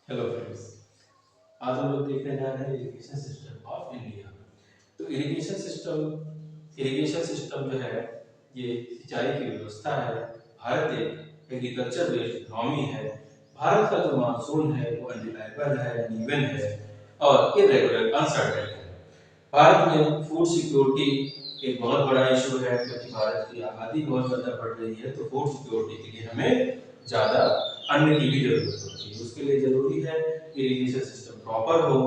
Hello friends. आज हम लोग देखने जा रहे हैं इरिगेशन सिस्टम ऑफ इंडिया। तो इरिगेशन सिस्टम जो है ये सिंचाई की व्यवस्था है। भारत एक एग्रीकल्चर बेस्ड इकोनॉमी है। भारत का जो मानसून है वो अनरिलायबल है, अनइवन है और इरेगुलर, अनसर्टेन है। भारत में फूड सिक्योरिटी एक बहुत बड़ा इशू है, क्योंकि भारत की आबादी बहुत ज्यादा बढ़ रही है। तो फूड सिक्योरिटी के लिए हमें ज्यादा अन्न की भी जरूरत होती है। उसके लिए जरूरी है कि इरिगेशन सिस्टम प्रॉपर हो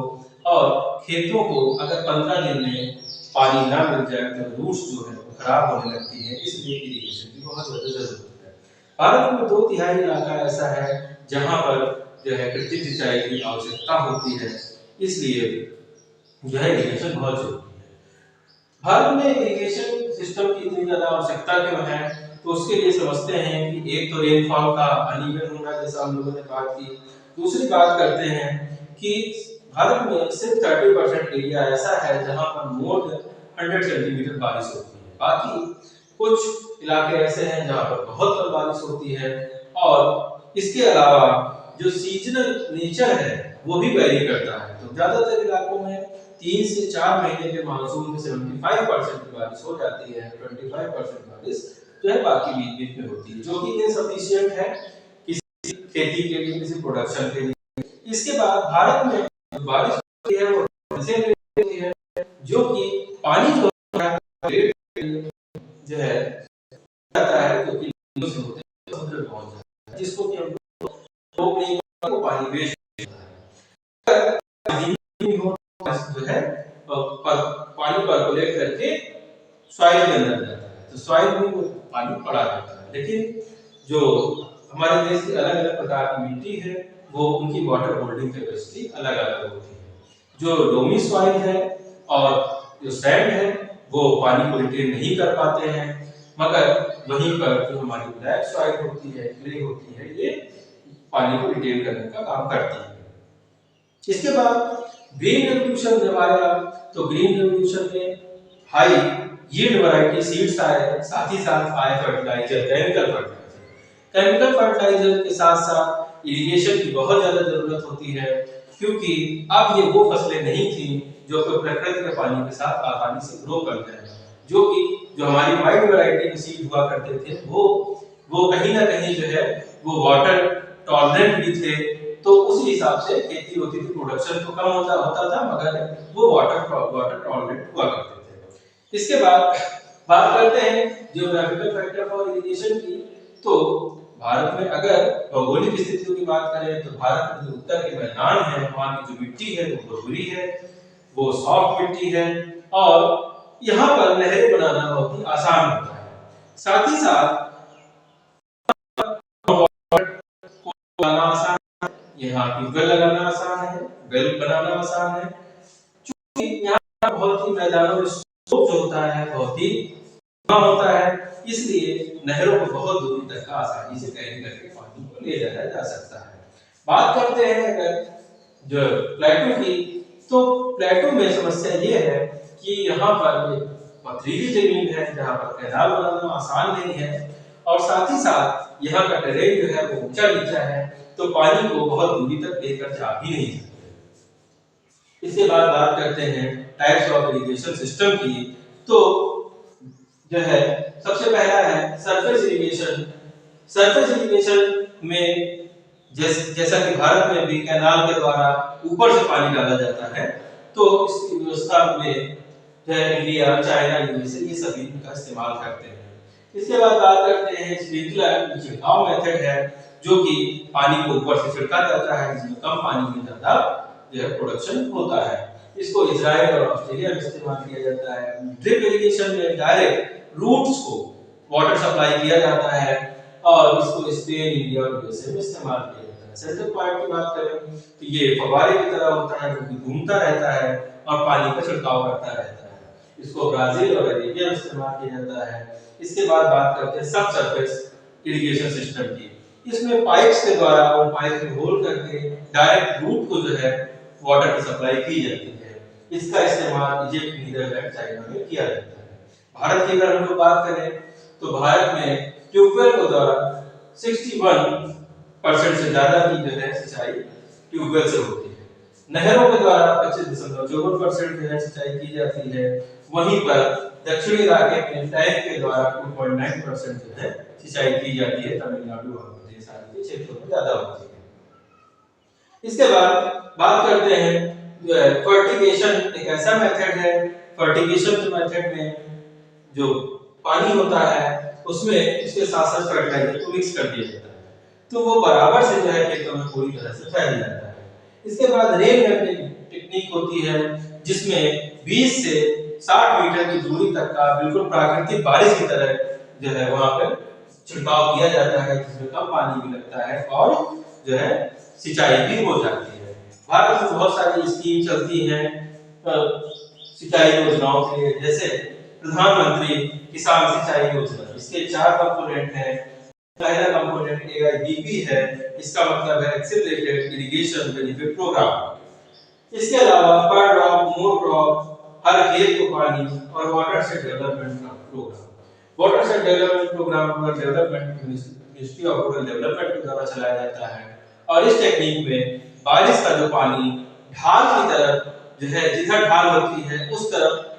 और खेतों को अगर 15 दिन में पानी ना मिल जाए तो रूट्स जो है वो खराब होने लगती है। इसलिए इरिगेशन की बहुत ज्यादा जरूरत है। भारत में 2/3 इलाका ऐसा है जहां पर जो है कृत्रिम सिंचाई की आवश्यकता होती है। इसलिए जो है इरिगेशन बहुत जरूरी है। भारत में इरिगेशन सिस्टम की इतनी ज्यादा आवश्यकता क्यों है? तो उसके लिए समझते हैं कि एक तो रेनफॉल का अनइवन होना, जैसा हम लोगों ने बात की। दूसरी बात करते हैं कि भारत में सिर्फ 30% एरिया ऐसा है जहां पर मोर देन 100 सेंटीमीटर बारिश होती है। बाकी कुछ इलाके ऐसे हैं जहां पर बहुत कम बारिश होती है। और इसके अलावा जो सीजनल नेचर है वो भी वेरी करता है। तो ज्यादातर इलाकों में 3 से 4 महीने के मानसून में 75% की बारिश हो जाती है। 25% बारिश जो है बाकी बीच बीच में होती है, जो कि इनसफिशिएंट है किसी खेती के लिए, किसी प्रोडक्शन के लिए। इसके बाद भारत में जो बारिश होती है वो ऐसे होती है जो कि पानी जो है जो है जाता है, जो कि से होते हैं समुद्र में पहुंच जाता है, जिसको कि हम रोक नहीं पाते, वो पानी वेस्ट जो है पानी पर्कुलेट करके सॉइल के अंदर जाता है। तो सॉइल में वो पानी पड़ा रहता है। लेकिन जो हमारे देश की अलग अलग प्रकार की मिट्टी है वो उनकी वाटर होल्डिंग कैपेसिटी अलग अलग होती है। जो लोमी सॉइल है और जो सैंड है वो पानी को रिटेन नहीं कर पाते हैं, मगर वहीं पर जो हमारी ब्लैक सॉइल होती है, क्ले होती है, ये पानी को रिटेन करने का काम करती है। इसके बाद ग्रीन रेवोल्यूशन जब आया तो ग्रीन रेवोल्यूशन में हाई यील्ड वैरायटी सीड्स आए, साथ ही साथ आए fertiliser, chemical fertiliser. Chemical fertiliser के साथ साथ इरिगेशन की बहुत ज्यादा जरूरत होती है, क्योंकि अब ये वो फसलें नहीं थी जो प्रकृति के पानी के साथ आसानी से ग्रो करते हैं। जो कि जो हमारी वाइड वैरायटी के सीड हुआ करते थे वो कहीं ना कहीं जो है वो वाटर टॉलरेंट भी थे। तो उस हिसाब से खेती होती थी, प्रोडक्शन तो कम होता था, मगर वो वाटर टॉलरेंट हुआ करते थे। इसके बाद बात करते हैं जियोग्राफिकल फैक्टर फॉर इरिगेशन की। तो भारत में अगर भौगोलिक स्थितियों की बात करें तो भारत में जो उत्तर के मैदान है वहां की जो मिट्टी है वो भुरभुरी है, वो सॉफ्ट मिट्टी है और यहाँ पर नहरें बनाना बहुत ही आसान होता है। साथ ही साथ बनाना आसान, यहाँ ट्यूबवेल लगाना आसान है, वेल बनाना आसान है। क्योंकि यहाँ बहुत ही मैदानों में स्लोप जो होता है बहुत ही कम होता है, इसलिए नहरों को बहुत दूर तक आसानी से कैरी करके पानी को ले जाया जा सकता है। बात करते हैं अगर जो प्लेटो की, तो प्लेटो में समस्या ये है कि यहाँ पर पथरीली जमीन है जहाँ पर कैनाल बनाना आसान नहीं है, और साथ ही साथ यहाँ का टेरेन जो है वो ऊंचा नीचा है, तो पानी को बहुत दूरी तक लेकर जा भी नहीं सकते। इसके बाद बात करते हैं टाइप्स ऑफ इरिगेशन सिस्टम की। तो जो है सबसे पहला है सरफेस इरिगेशन। सरफेस इरिगेशन में जैसा कि भारत में भी कैनाल के द्वारा ऊपर से पानी डाला जाता है, तो इस व्यवस्था में जो है इंडिया, चाइना, यूएसए ये सभी का इस्तेमाल करते हैं। इसके बाद बात करते हैं स्प्रिंकलर छिड़काव मेथड है, जो कि पानी को ऊपर से छिड़का जाता है, जिसमें कम पानी में ज्यादा जो है प्रोडक्शन होता है। इसको इजराइल और ऑस्ट्रेलिया में इस्तेमाल किया जाता है। ड्रिप इरिगेशन में डायरेक्ट रूट्स को वाटर सप्लाई किया जाता है और इसको स्पेन, इंडिया और यूएसए में इस्तेमाल किया जाता है। सेंट्रल पॉइंट की बात करें तो ये फव्वारे की तरह होता है, जो कि घूमता रहता है और पानी का छिड़काव करता रहता है। इसको ब्राजील और अरेबिया में इस्तेमाल किया जाता है। इसके बाद बात करते हैं सब सरफेस इरिगेशन सिस्टम की। इसमें पाइप्स के द्वारा और पाइप में होल करके डायरेक्ट रूट को जो है वाटर की सप्लाई की जाती है। इसका इस्तेमाल इजिप्ट, नीदरलैंड, चाइना में किया जाता है। भारत की अगर हम लोग बात करें तो भारत में ट्यूबवेल के द्वारा 61% से ज्यादा की जो है सिंचाई ट्यूबवेल से होती है। नहरों के द्वारा 25.54% जो है सिंचाई की जाती है। वहीं पर दक्षिणी इलाके में टैंक के द्वारा 2.9% जो है सिंचाई की जाती है। तमिलनाडु और प्रदेश आदि के क्षेत्रों में ज्यादा होती है। इसके बाद बात करते हैं जो है फर्टिगेशन, एक ऐसा मेथड है। फर्टिगेशन के मेथड में जो पानी होता है उसमें उसके साथ साथ फर्टिलाइजर को मिक्स कर दिया जाता है, तो वो बराबर से जो है खेतों में पूरी तरह से फैल जाता है। इसके बाद रेन टेक्निक होती है, जिसमें 20 से 60 मीटर की दूरी तक का बिल्कुल प्राकृतिक बारिश की तरह जो है वहां पर छिड़काव किया जाता है, जिसमें कम पानी भी लगता है और जो है सिंचाई भी हो जाती है। भारत में बहुत सारी स्कीम चलती हैं सिंचाई योजनाओं के लिए, जैसे प्रधानमंत्री किसान सिंचाई योजना। इसके 4 कंपोनेंट हैं। पहला कंपोनेंट AIBP है, इसका मतलब है एक्सेलरेटेड इरिगेशन बेनिफिट प्रोग्राम। इसके अलावा पर ड्रॉप मोर ड्रॉप, हर खेत को पानी, और वाटर सेट डेवलपमेंट का प्रोग्राम। वाटर सेट डेवलपमेंट प्रोग्राम पर development ministry of rural development के द्वारा चलाया जाता है, और इस टेक्निक में बारिश का जो पानी ढाल की तरफ जो है, जिधर ढाल होती है उस तरफ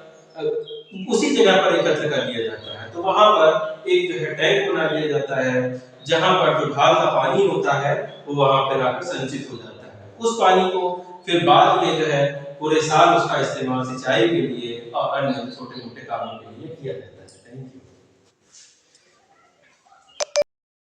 उसी जगह पर एकत्र कर लिया जाता है। तो वहां पर एक जो है टैंक बना दिया जाता है, जहां पर जो ढाल का पानी होता है वो वहां पर आकर संचित हो जाता है। उस पानी को फिर बाद में जो है पूरे साल उसका इस्तेमाल सिंचाई के लिए और अन्य छोटे मोटे कामों के लिए किया जाता है।